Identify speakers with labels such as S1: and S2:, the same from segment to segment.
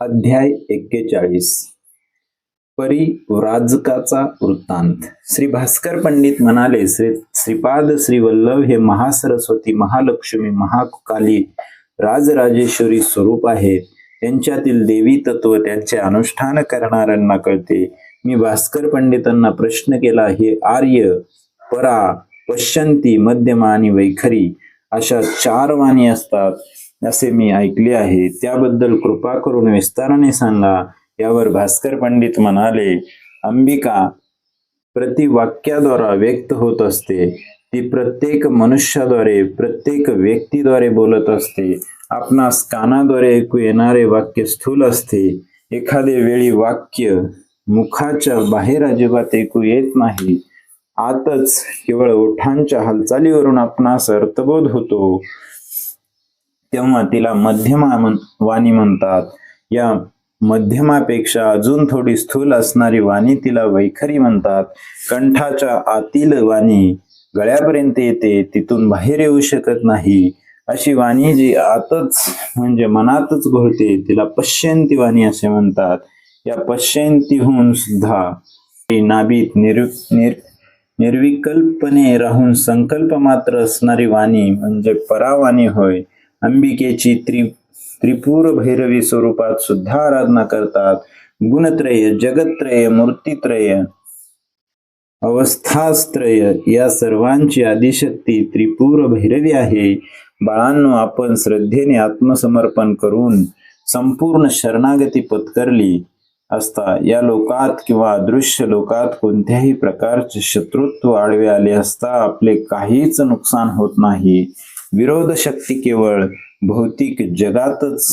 S1: अध्याय 41 परिव्राजकाचा वृत्तांत। श्री भास्कर पंडित म्हणाले, श्रीपाद श्री वल्लभ हे महासरस्वती, महालक्ष्मी, महाकाली, राजराजेश्वरी स्वरूप आहेत. त्यांच्यातील देवी तत्व त्यांचे अनुष्ठान करणाऱ्यांना कळते. मी भास्कर पंडितांना प्रश्न केला, हे आर्य, परा, पश्यंती, मध्यमा आणि वैखरी अशा 4 वाणी असतात असे मी ऐकले आहे. त्याबद्दल कृपा करून विस्ताराने सांगा. यावर भास्कर पंडित म्हणाले, अंबिका प्रतिवाक्याद्वारा व्यक्त होत असते. ती प्रत्येक मनुष्याद्वारे, प्रत्येक व्यक्तीद्वारे बोलत असते. आपणास कानाद्वारे ऐकू येणारे वाक्य स्थूल असते. एखादे वेळी वाक्य मुखाच्या बाहेर अजिबात ऐकू येत नाही. आतच केवळ ओठांच्या हालचालीवरून आपणास अर्थबोध होतो. तेव्हा तिला मध्यमा वाणी म्हणतात. या मध्यमापेक्षा अजून थोडी स्थूल असणारी वाणी तिला वैखरी म्हणतात. कंठाच्या आतील वाणी गळ्यापर्यंत येते, तिथून बाहेर येऊ शकत नाही. अशी वाणी जी आतच म्हणजे मनातच घोळते तिला पश्यंती वाणी असे म्हणतात. या पश्यंतीहून सुद्धा नाभीत निर्विकल्पणे राहून संकल्प मात्र असणारी वाणी म्हणजे परावाणी होय. अंबिकेची त्रिपुर भैरवी स्वरूपात सुद्धा आराधना करतात. गुणत्रय, जगत्त्रय, मूर्तित्रय, अवस्थात्रय या सर्वांची आदिशक्ती त्रिपुर भैरवी आहे. बाळांनो, आपण श्रद्धेने आत्मसमर्पण करून संपूर्ण शरणागती पत्करली असता या लोकात किंवा अदृश्य लोकात कोणत्याही प्रकारचे शत्रुत्व आडवे आले असता आपले काहीच नुकसान होत नाही. विरोध शक्ती केवळ भौतिक जगातच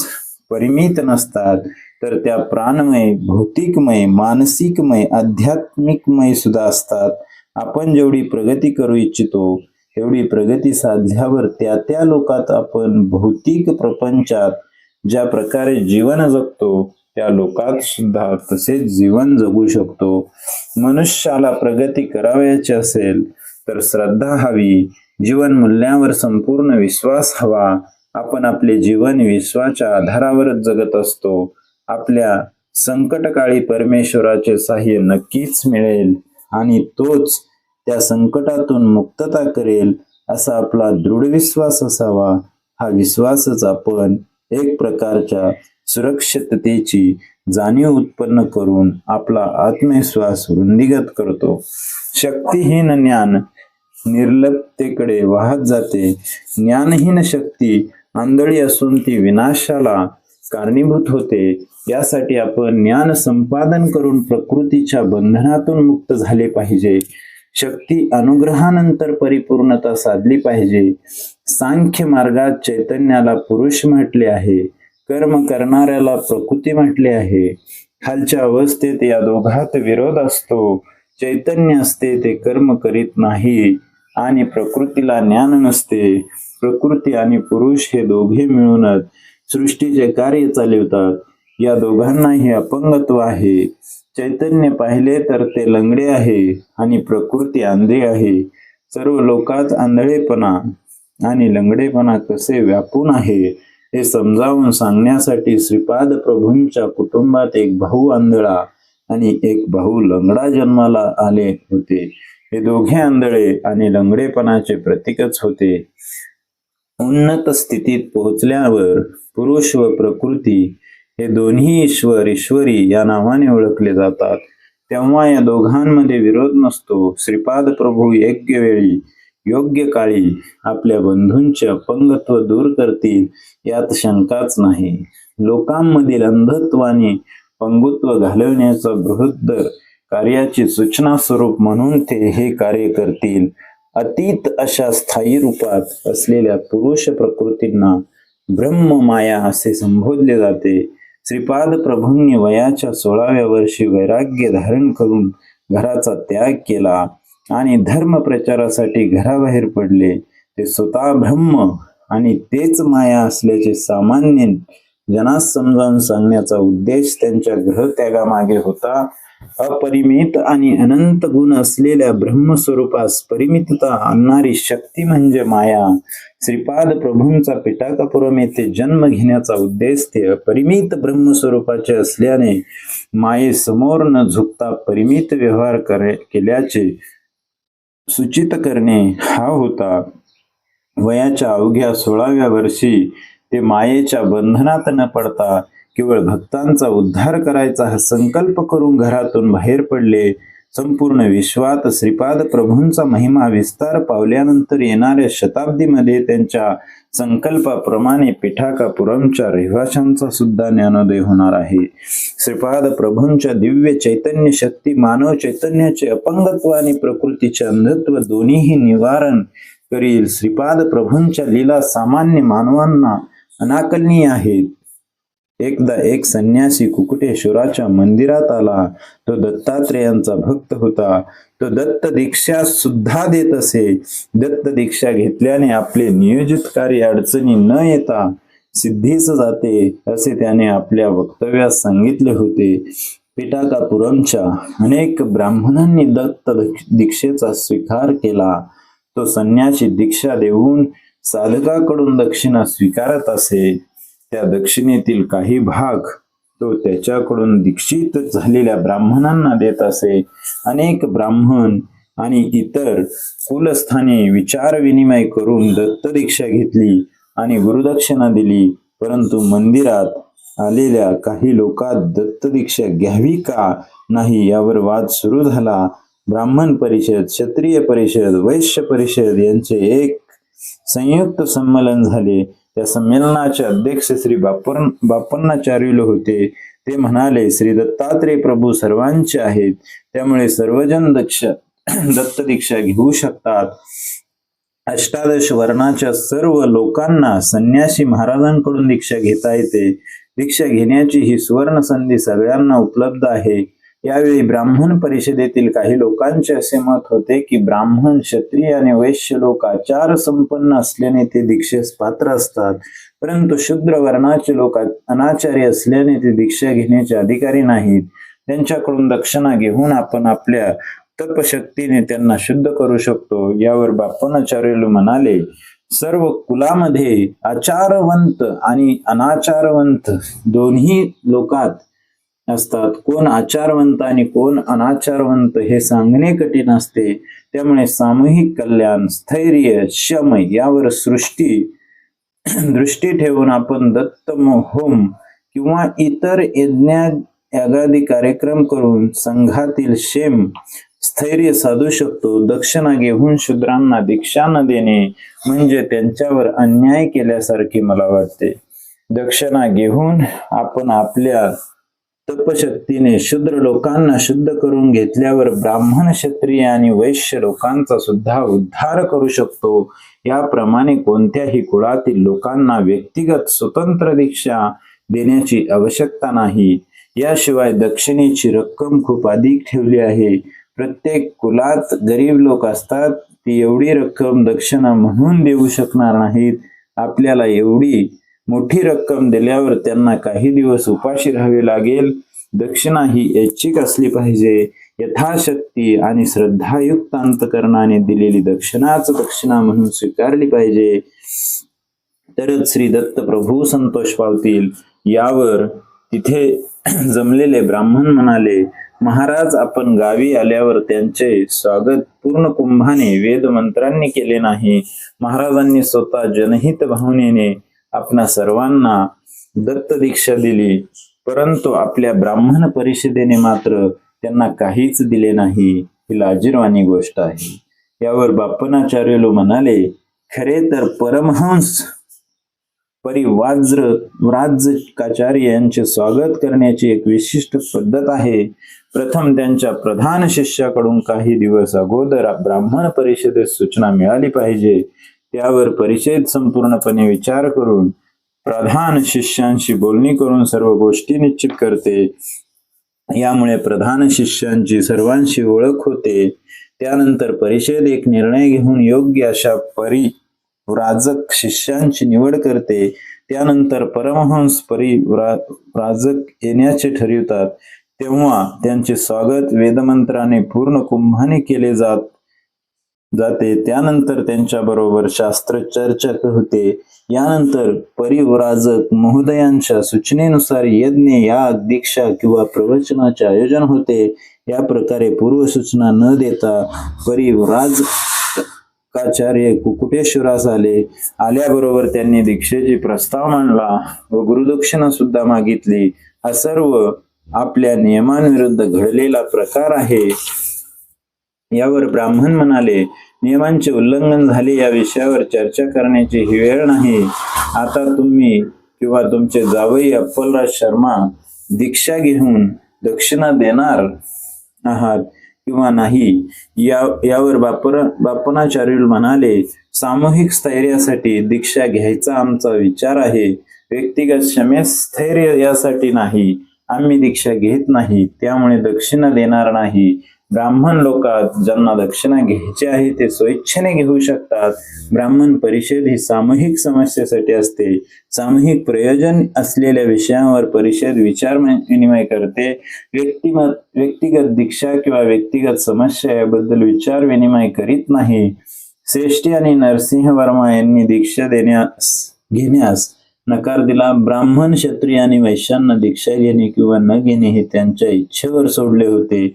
S1: परिमित नसतात, तर त्या प्राणमय, भौतिकमय, मानसिकमय, आध्यात्मिकमय सुद्धा असतात. आपण जेवढी प्रगती करू इच्छितो तेवढी प्रगती साधल्यावर त्या त्या लोकात आपण भौतिक प्रपंचात ज्या प्रकारे जीवन जगतो त्या लोकात सुद्धा तसेच जीवन जगू शकतो. मनुष्याला प्रगती करावयाची असेल तर श्रद्धा हवी, जीवन मूल्यांवर संपूर्ण विश्वास हवा. आपण आपले जीवन विश्वाच्या आधारावरच जगत असतो. आपल्या संकटकाळी परमेश्वराचे सहाय्य नक्कीच मिळेल आणि तोच त्या संकटातून मुक्तता करेल असा आपला दृढ विश्वास असावा. हा विश्वासच आपण एक प्रकारच्या सुरक्षिततेची जाणीव उत्पन्न करून आपला आत्मविश्वास वृद्धिंगत करतो. शक्तिहीन ज्ञान निर्लभतेकडे वाहत जाते. ज्ञानहीन शक्ती आंधळी असून ती विनाशाला कारणीभूत होते. यासाठी आपण ज्ञान संपादन करून प्रकृतीच्या बंधनातून मुक्त झाले पाहिजे. शक्ती अनुग्रहानंतर परिपूर्णता साधली पाहिजे. सांख्य मार्गात चैतन्याला पुरुष म्हटले आहे, कर्म करणाऱ्याला प्रकृती म्हटले आहे. खालच्या अवस्थेत या दोघात विरोध असतो. चैतन्य असते ते कर्म करीत नाही आणि प्रकृतीला ज्ञान नसते. प्रकृती आणि पुरुष हे दोघे मिळूनच सृष्टीचे कार्य चालवतात. या दोघांनाही अपंगत्व आहे. चैतन्य पाहिले तर ते लंगडे आहे आणि प्रकृती आंधळी आहे. सर्व लोकात आंधळेपणा आणि लंगडेपणा कसे व्यापून आहे हे समजावून सांगण्यासाठी श्रीपाद प्रभूंच्या कुटुंबात एक भाऊ आंधळा आणि एक भाऊ लंगडा जन्माला आले होते. हे दोघे आंधळे आणि लंगडेपणाचे प्रतीकच होते. उन्नत स्थितीत पोहोचल्यावर पुरुष व प्रकृती हे दोन्ही ईश्वर, ईश्वरी या नावाने ओळखले जातात. तेव्हा या दोघांमध्ये विरोध नसतो. श्रीपाद प्रभू योग्य वेळी, योग्य काळी आपल्या बंधूंचे अपंगत्व दूर करतील यात शंकाच नाही. लोकांमधील अंधत्व आणि पंगुत्व घालवण्याचा बृहद्दर कार्याची सूचना स्वरूप म्हणून ते हे कार्य करतील. अतीत अशा स्थायी रूपात असलेल्या पुरुष प्रकृतींना ब्रह्म माया असे संबोधले जाते. श्रीपाद प्रभूंनी वयाच्या 16व्या वर्षी वैराग्य धारण करून घराचा त्याग केला आणि धर्म प्रचारासाठी घराबाहेर पडले. ते स्वतः ब्रह्म आणि तेच माया असल्याचे सामान्य जनास समजावून सांगण्याचा उद्देश त्यांच्या गृहत्यागामागे होता. अपरिमित आणि अनंत गुण असलेल्या ब्रह्मस्वरूपास परिमितता आणणारी शक्ती म्हणजे माया. श्रीपाद प्रभूंचा पिटाकापुरम येथे जन्म घेण्याचा उद्देश ते अपरिमित ब्रह्मस्वरूपाचे असल्याने मायेसमोर न झुकता परिमित व्यवहार केल्याचे सूचित करणे हा होता. वयाच्या अवघ्या 16व्या वर्षी ते मायेच्या बंधनात न पडता केवळ भक्तांचा उद्धार करायचा हा संकल्प करून घरातून बाहेर पडले. संपूर्ण विश्वात श्रीपाद प्रभूंचा महिमा विस्तार पावल्यानंतर येणाऱ्या शताब्दीमध्ये त्यांच्या संकल्पाप्रमाणे पिठाकापुरमच्या रहिवाशांचा सुद्धा ज्ञानोदय होणार आहे. श्रीपाद प्रभूंच्या दिव्य चैतन्य शक्ती मानव चैतन्याचे अपंगत्व आणि प्रकृतीचे अंधत्व दोन्हीही निवारण करील. श्रीपाद प्रभूंच्या लीला सामान्य मानवांना अनाकलनीय आहेत. एकदा एक संन्यासी कुकुटेश्वराच्या मंदिरात आला. तो दत्तात्रेयांचा भक्त होता. तो दत्त दीक्षा सुद्धा देत असे. दत्त दीक्षा घेतल्याने आपले नियोजित कार्य अडचणी न येता सिद्धीस जाते असे त्याने आपल्या वक्तव्यात सांगितले होते. पिटाकापुरमच्या अनेक ब्राह्मणांनी दत्त दीक्षेचा स्वीकार केला. तो संन्यासी दीक्षा देऊन साधकाकडून दक्षिणा स्वीकारत असे. त्या दक्षिणेतील काही भाग तो त्याच्याकडून दीक्षित झालेल्या ब्राह्मणांना देत असे. अनेक ब्राह्मण आणि इतर कुलस्थानी विचार विनिमय करून दत्त दीक्षा घेतली आणि गुरुदक्षिणा दिली. परंतु मंदिरात आलेल्या काही लोकात दत्त दीक्षा घ्यावी का नाही यावर वाद सुरू झाला. ब्राह्मण परिषद, क्षत्रिय परिषद, वैश्य परिषद यांचे एक संयुक्त संमेलन झाले. त्या संमेलनाचे अध्यक्ष श्री बापन्नाचार्युल होते. ते म्हणाले, श्री दत्तात्रेय प्रभू सर्वांचे आहेत, त्यामुळे सर्वजण दत्त दीक्षा घेऊ शकतात. अष्टादश वर्णाच्या सर्व लोकांना संन्यासी महाराजांकडून दीक्षा घेता येते. दीक्षा घेण्याची ही सुवर्ण संधी सगळ्यांना उपलब्ध आहे. यावेळी ब्राह्मण परिषदेतील काही लोकांचे असे मत होते की ब्राह्मण, क्षत्रिय आणि वैश्य लोक आचार संपन्न असल्याने ते दीक्षेस पात्र असतात, परंतु शूद्र वर्णाचे लोक अनाचारी असल्याने ते दीक्षा घेण्याचे अधिकारी नाहीत. त्यांच्याकडून दक्षिणा घेऊन आपण आपल्या तपशक्तीने त्यांना शुद्ध करू शकतो. यावर बापनाचार्य म्हणाले, सर्व कुलामध्ये आचारवंत आणि अनाचारवंत दोन्ही लोकात असतात. कोण आचारवंत आणि कोण अनाचारवंत हे सांगणे कठीण असते. त्यामुळे सामूहिक कल्याण, स्थैर्य, शम यावर दृष्टी ठेवून आपण दत्त होम किंवा इतर यागादी कार्यक्रम करून संघातील शेम, स्थैर्य साधू शकतो. दक्षिणा घेऊन शूद्रांना दीक्षा न देणे म्हणजे त्यांच्यावर अन्याय केल्यासारखे मला वाटते. दक्षिणा घेऊन आपण आपल्या तपशक्तीने शूद्र लोकांना शुद्ध करून घेतल्यावर ब्राह्मण, क्षत्रिय आणि वैश्य लोकांचा सुद्धा उद्धार करू शकतो. याप्रमाणे कोणत्याही कुळातील लोकांना व्यक्तिगत स्वतंत्र दीक्षा देण्याची आवश्यकता नाही. याशिवाय दक्षिणेची रक्कम खूप अधिक ठेवली आहे. प्रत्येक कुलात गरीब लोक असतात, ती एवढी रक्कम दक्षिणा म्हणून देऊ शकणार नाहीत. आपल्याला एवढी मोठी रक्कम दिल्यावर त्यांना काही दिवस उपाशी राहावे लागेल. दक्षिणा ही ऐच्छिक असली पाहिजे. यथाशक्ती आणि श्रद्धायुक्त अंतकरणाने दिलेली दक्षिणाच दक्षिणा म्हणून स्वीकारली पाहिजे, तरच श्री दत्त प्रभू संतोष पावतील. यावर तिथे जमलेले ब्राह्मण म्हणाले, महाराज, आपण गावी आल्यावर त्यांचे स्वागत पूर्ण कुंभाने वेद मंत्रांनी केले नाही. महाराजांनी स्वतः जनहित भावनेने आपणा सर्वांना दत्त दीक्षा दिली, परंतु आपल्या ब्राह्मण परिषदेने मात्र त्यांना काहीच दिले नाही. ही लाजिरवाणी गोष्ट आहे. यावर बापनाचार्युल म्हणाले, खरे तर परमहंस परिव्राजकाचार्य यांचे स्वागत करण्याची एक विशिष्ट पद्धत आहे. प्रथम त्यांच्या प्रधान शिष्याकडून काही दिवस अगोदर ब्राह्मण परिषदेस सूचना मिळाली पाहिजे. त्यावर परिषद संपूर्णपणे विचार करून प्रधान शिष्यांशी बोलणी करून सर्व गोष्टी निश्चित करते. यामुळे प्रधान शिष्यांची सर्वांशी ओळख होते. त्यानंतर परिषद एक निर्णय घेऊन योग्य अशा परिव्राजक शिष्यांची निवड करते. त्यानंतर परमहंस परिव्राजक येण्याचे ठरवितात. तेव्हा त्यांचे स्वागत वेदमंत्राने पूर्ण कुंभाने केले जाते. त्यानंतर त्यांच्या बरोबर शास्त्र चर्चा होते. यानंतर परिव्राजक महोदयांच्या सूचनेनुसार यज्ञ, याग, दीक्षा किंवा प्रवचनाचे आयोजन होते. या प्रकारे पूर्वसूचना न देता परिव्राजकाचार्य कुकुटेश्वरास आल्याबरोबर त्यांनी दीक्षेची प्रस्ताव मांडला व गुरुदक्षिणा सुद्धा मागितली. हा सर्व आपल्या नियमांविरुद्ध घडलेला प्रकार आहे. यावर ब्राह्मण म्हणाले, नियमांचे उल्लंघन झाले, या विषयावर चर्चा करण्याची ही वेळ नाही. आता तुम्ही किंवा तुमचे जावई अप्पलराज शर्मा दीक्षा घेऊन दक्षिणा देणार आहात किंवा नाही यावर बापनाचार्य म्हणाले, सामूहिक स्थैर्यासाठी दीक्षा घ्यायचा आमचा विचार आहे. व्यक्तिगत क्षमेस्थैर्य यासाठी नाही. आम्ही दीक्षा घेत नाही, त्यामुळे दक्षिणा देणार नाही. ब्राह्मण लोकात ज्यांना दक्षिणा घ्यायची आहे ते स्वेच्छेने घेऊ शकतात. ब्राह्मण परिषद ही सामूहिक समस्येसाठी असते. सामूहिक प्रयोजन असलेल्या विषयांवर परिषद विचार विनिमय करते. व्यक्तिगत दीक्षा किंवा व्यक्तिगत समस्या याबद्दल विचार विनिमय करीत नाही. श्रेष्ठी आणि नरसिंह वर्मा यांनी दीक्षा घेण्यास नकार दिला. ब्राह्मण, क्षत्रिय आणि वैश्यांना दीक्षा घेणे किंवा न घेणे हे त्यांच्या इच्छेवर सोडले होते.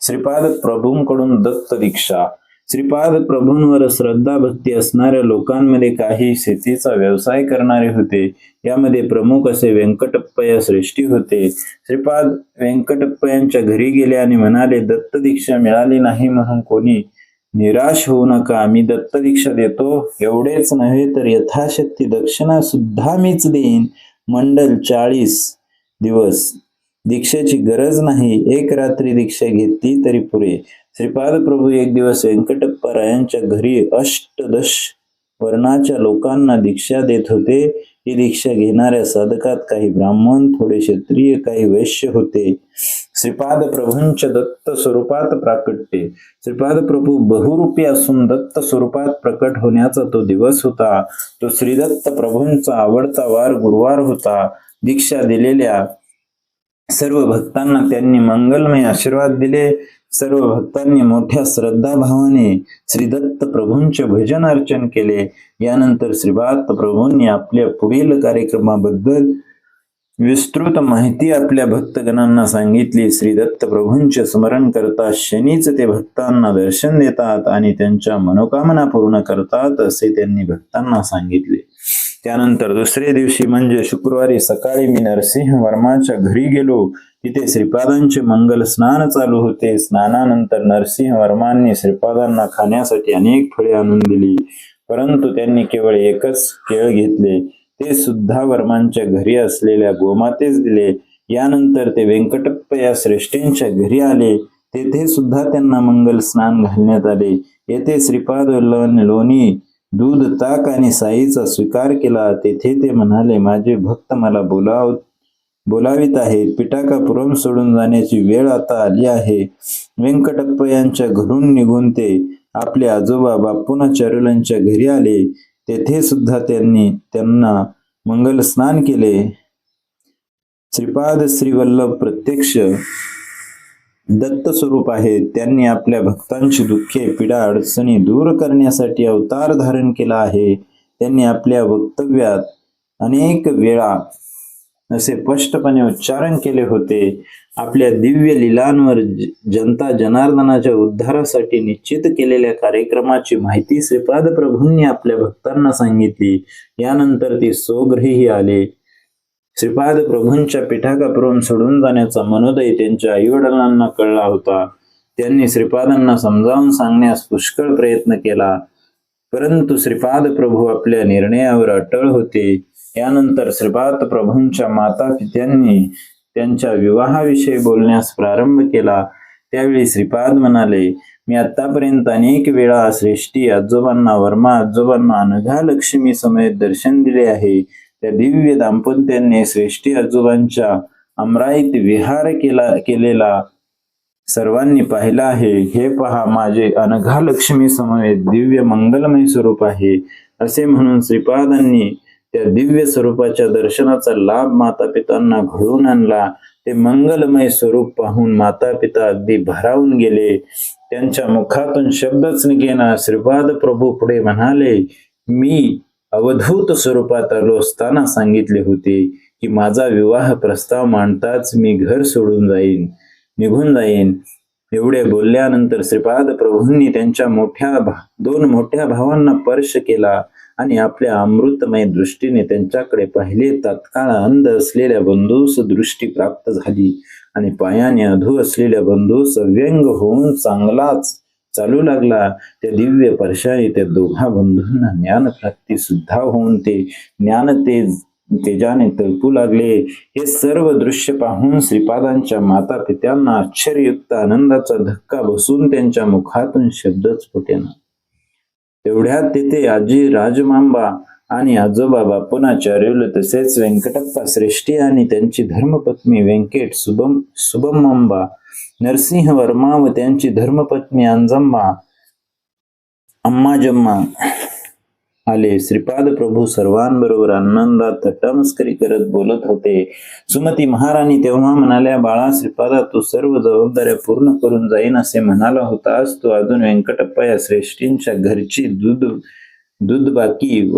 S1: श्रीपाद प्रभूंकडून दत्त दीक्षा. श्रीपाद प्रभूंवर श्रद्धा भक्ती असणाऱ्या लोकांमध्ये काही शेतीचा व्यवसाय करणारे होते. यामध्ये प्रमुख असे व्यंकटप्पया श्रेष्ठी होते. श्रीपाद व्यंकटप्पयांच्या घरी गेले आणि म्हणाले, दत्त दीक्षा मिळाली नाही म्हणून कोणी निराश होऊ नका. मी दत्त दीक्षा देतो. एवढेच नव्हे तर यथाशक्ती दक्षिणा सुद्धा मीच देईन. मंडल 40 दिवस. दीक्षेची गरज नाही. एक रात्री दीक्षा घेतली तरी पुरे. श्रीपाद प्रभू एक दिवस व्यंकटप्पा रायांच्या घरी अष्टदश वर्णाच्या लोकांना दीक्षा देत होते. ही दीक्षा घेणाऱ्या साधकात काही ब्राह्मण, थोडे क्षत्रिय, काही वैश्य होते. श्रीपाद प्रभूंच्या दत्त स्वरूपात प्राकट्य. श्रीपाद प्रभू बहुरूपी असून दत्त स्वरूपात प्रकट होण्याचा तो दिवस होता. तो श्रीदत्त प्रभूंचा आवडता वार गुरुवार होता. दीक्षा दिलेल्या सर्व भक्तांना त्यांनी मंगलमय आशीर्वाद दिले. सर्व भक्तांनी मोठ्या श्रद्धाभावाने श्रीदत्त प्रभूंचे भजन अर्चन केले. यानंतर श्रीपाद प्रभूंनी आपल्या पुढील कार्यक्रमाबद्दल विस्तृत माहिती आपल्या भक्तगणांना सांगितली. श्रीदत्त प्रभूंचे स्मरण करता शनीच ते भक्तांना दर्शन देतात आणि त्यांच्या मनोकामना पूर्ण करतात असे त्यांनी भक्तांना सांगितले. त्यानंतर दुसरे दिवशी म्हणजे शुक्रवारी सकाळी मी नरसिंह वर्माच्या घरी गेलो. तिथे श्रीपादांचे मंगल स्नान चालू होते. स्नानानंतर नरसिंह वर्मांनी श्रीपादांना खाण्यासाठी अनेक फळे आणून दिली, परंतु त्यांनी केवळ एकच केळ घेतले. ते सुद्धा वर्मांच्या घरी असलेल्या गोमातेस दिले. यानंतर ते व्यंकटप्पा या श्रेष्ठींच्या घरी आले. तेथे सुद्धा त्यांना मंगल स्नान घालण्यात आले. येथे श्रीपाद लोणी, दूध, ताक आणि साईचा स्वीकार केला. तेथे ते म्हणाले, माझे भक्त मला बोलावित आहेत. पिटाकापुरम सोडून जाण्याची वेळ आता आली आहे. व्यंकटप्पा यांच्या घरून निघून ते आपले आजोबा बापूनाचार्युलांच्या घरी आले. तेथे सुद्धा त्यांना मंगल स्नान केले. श्रीपाद श्रीवल्लभ प्रत्यक्ष दत्त स्वरूप आहेत. त्यांनी आपल्या भक्तांची दुःखे, पीडा, अडचणी दूर करण्यासाठी अवतार धारण केला आहे. त्यांनी आपल्या वक्तव्यात अनेक वेळा असे स्पष्टपणे उच्चारण केले होते. आपल्या दिव्य लीलांवर जनता जनार्दनाच्या उद्धारासाठी निश्चित केलेल्या कार्यक्रमाची माहिती श्रीपाद प्रभूंनी आपल्या भक्तांना सांगितली. यानंतर ते स्वगृही आले. श्रीपाद प्रभूंच्या पिठाकापुरम सोडून जाण्याचा मनोदय त्यांच्या आईवडिलांना कळला होता. त्यांनी श्रीपादांना समजावून सांगण्यास पुष्कळ प्रयत्न केला, परंतु श्रीपाद प्रभू आपल्या निर्णयावर अटळ होते. यानंतर श्रीपाद प्रभूंच्या माता पित्यांनी त्यांच्या विवाहाविषयी बोलण्यास प्रारंभ केला. त्यावेळी श्रीपाद म्हणाले, मी आतापर्यंत अनेक वेळा श्रेष्ठी आजोबांना, वर्मा आजोबांना अनघा लक्ष्मी समेत दर्शन दिले आहे. त्या दिव्य दाम्पत्याने श्रेष्ठी आजोबांच्या अमराईत विहार केलेला सर्वांनी पाहिला आहे. हे पहा, माझे अनघा लक्ष्मी समवेत दिव्य मंगलमय स्वरूप आहे. असे म्हणून श्रीपादांनी त्या दिव्य स्वरूपाच्या दर्शनाचा लाभ माता पितांना घडवून आणला. ते मंगलमय स्वरूप पाहून माता पिता अगदी भारावून गेले. त्यांच्या मुखातून शब्दच निघेना. श्रीपाद प्रभू पुढे म्हणाले, मी अवधूत स्वरूपात आलो असताना सांगितले होते की माझा विवाह प्रस्ताव मांडताच मी घर सोडून निघून जाईन. एवढे बोलल्यानंतर श्रीपाद प्रभूंनी त्यांच्या दोन मोठ्या भावांना स्पर्श केला आणि आपल्या अमृतमय दृष्टीने त्यांच्याकडे पाहिले. तात्काळ अंध असलेल्या बंधूस दृष्टी प्राप्त झाली आणि पायाने अधू असलेल्या बंधूस व्यंग होऊन चांगलाच चालू लागला. त्या दिव्य स्पर्शाने त्या दोघा बंधूंना ज्ञान प्राप्ती सुद्धा होऊन ते ज्ञान तेजाने तळपू लागले. हे सर्व दृश्य पाहून श्रीपादांच्या माता पित्यांना आश्चर्ययुक्त आनंदाचा धक्का बसून त्यांच्या मुखातून शब्दच फुटेना. तेवढ्यात तेथे आजी राजमांबा आणि आजोबा बापनाचार्युल तसेच व्यंकटप्पा श्रेष्ठी आणि त्यांची धर्मपत्नी व्यंकट सुबम्मांबा, नरसिंह वर्मा व त्यांची धर्मपत्नी अम्माजम्मा आले. श्रीपाद प्रभू सर्वांबरोबर आनंदात थट्टामस्करी करत बोलत होते. सुमती महाराणी तेव्हा म्हणाल्या, बाळा श्रीपादा, तू सर्व जबाबदाऱ्या पूर्ण करून जाईन असे म्हणाला होतास. तू अजून व्यंकटप्पा या श्रेष्ठींच्या घरची दूध बाकी,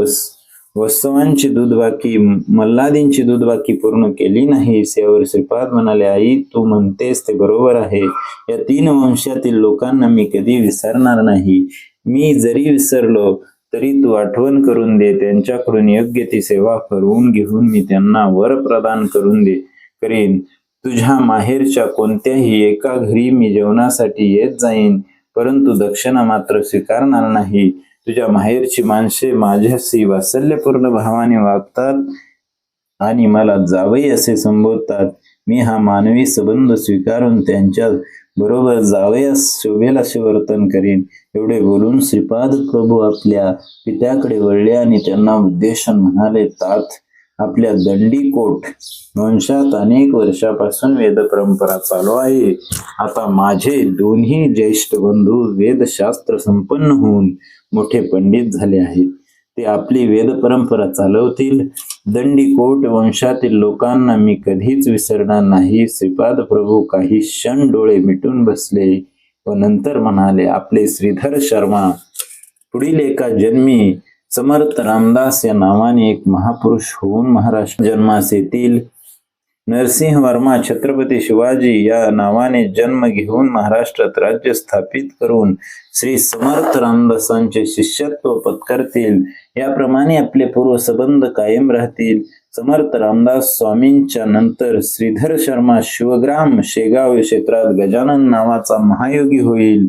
S1: वत्सवांची दूध बाकी, मल्हादींची दूध बाकी पूर्ण केली नाहीस. यावर श्रीपाद म्हणाले, आई तू म्हणतेस ते बरोबर आहे. या 3 वंशातील लोकांना मी कधी विसरणार नाही. मी जरी विसरलो तरी तू आठवण करून दे. त्यांच्याकडून योग्य ती सेवा करून घेऊन मी त्यांना वर प्रदान करेन. तुझ्या माहेरच्या कोणत्याही एका घरी मी जेवणासाठी येत जाईन, परंतु दक्षिणा मात्र स्वीकारणार नाही. तुझ्या माहेरची माणसे माझ्याशी वात्सल्यपूर्ण भावाने वागतात आणि मला जावई असे संबोधतात. मी हा मानवी संबंध स्वीकारून त्यांच्या बरोबर जावयास शोभेल असे वर्तन करीन. एवढे बोलून श्रीपाद प्रभू आपल्या पित्याकडे वळले आणि त्यांना उद्देशून म्हणाले, तात, आपल्या दंडीकोट वंशात अनेक वर्षापासून वेद परंपरा चालू आहे. आता माझे दोन्ही ज्येष्ठ बंधू वेदशास्त्र संपन्न होऊन मोठे पंडित झाले आहेत. ते आपली वेद परंपरा चालवतील. दंडीकोट वंशातील लोकांना मी कधीच विसरणार नाही. श्रीपाद प्रभू काही क्षण डोळे मिटून बसले व नंतर म्हणाले, आपले श्रीधर शर्मा पुढील एका जन्मी समर्थ रामदास या नावाने एक महापुरुष होऊन महाराष्ट्र जन्मास येतील. नरसिंह वर्मा छत्रपती शिवाजी या नावाने जन्म घेऊन महाराष्ट्रात राज्य स्थापित करून श्री समर्थ रामदासांचे शिष्यत्व पत्करतील. याप्रमाणे आपले पूर्व संबंध कायम राहतील. समर्थ रामदास स्वामींच्या नंतर श्रीधर शर्मा शिवग्राम शेगाव क्षेत्रात गजानन नावाचा महायोगी होईल.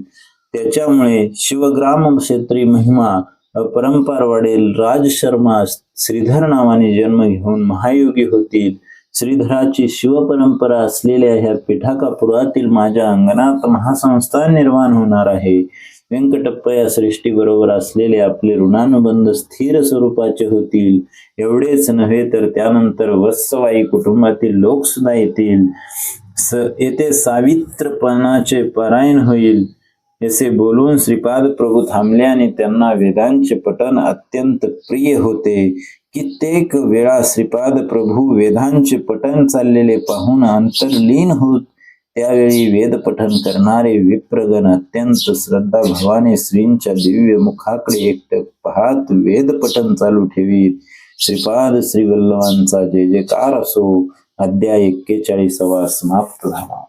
S1: त्याच्यामुळे शिवग्राम क्षेत्री महिमा अपरंपार वाढेल. राज शर्मा श्रीधर नावाने जन्म घेऊन महायोगी होतील. श्रीधराची शिवपरंपरा असलेल्या ह्या पिठाकापुरातील माझ्या अंगणात महासंस्थान निर्माण होणार आहे. व्यंकटप्पा या सृष्टी बरोबर असलेले आपले ऋणानुबंध स्थिर स्वरूपाचे होतील. एवढेच नव्हे तर त्यानंतर वत्सवाई कुटुंबातील लोक सुद्धा येतील. येथे सावित्रपणाचे पारायण होईल. असे बोलून श्रीपाद प्रभू थांबले आणि त्यांना वेदांचे पठण अत्यंत प्रिय होते. कित्येक वेळा श्रीपाद प्रभू वेदांचे पठण चाललेले पाहून अंतर्लीन होत. त्यावेळी वेद पठण करणारे विप्रगण अत्यंत श्रद्धा भावाने श्रींच्या दिव्य मुखाकडे एकटक पाहत वेद पठण चालू ठेवीत. श्रीपाद श्री वल्लभांचा जय जयकार असो. अध्याय 41 समाप्त झाला.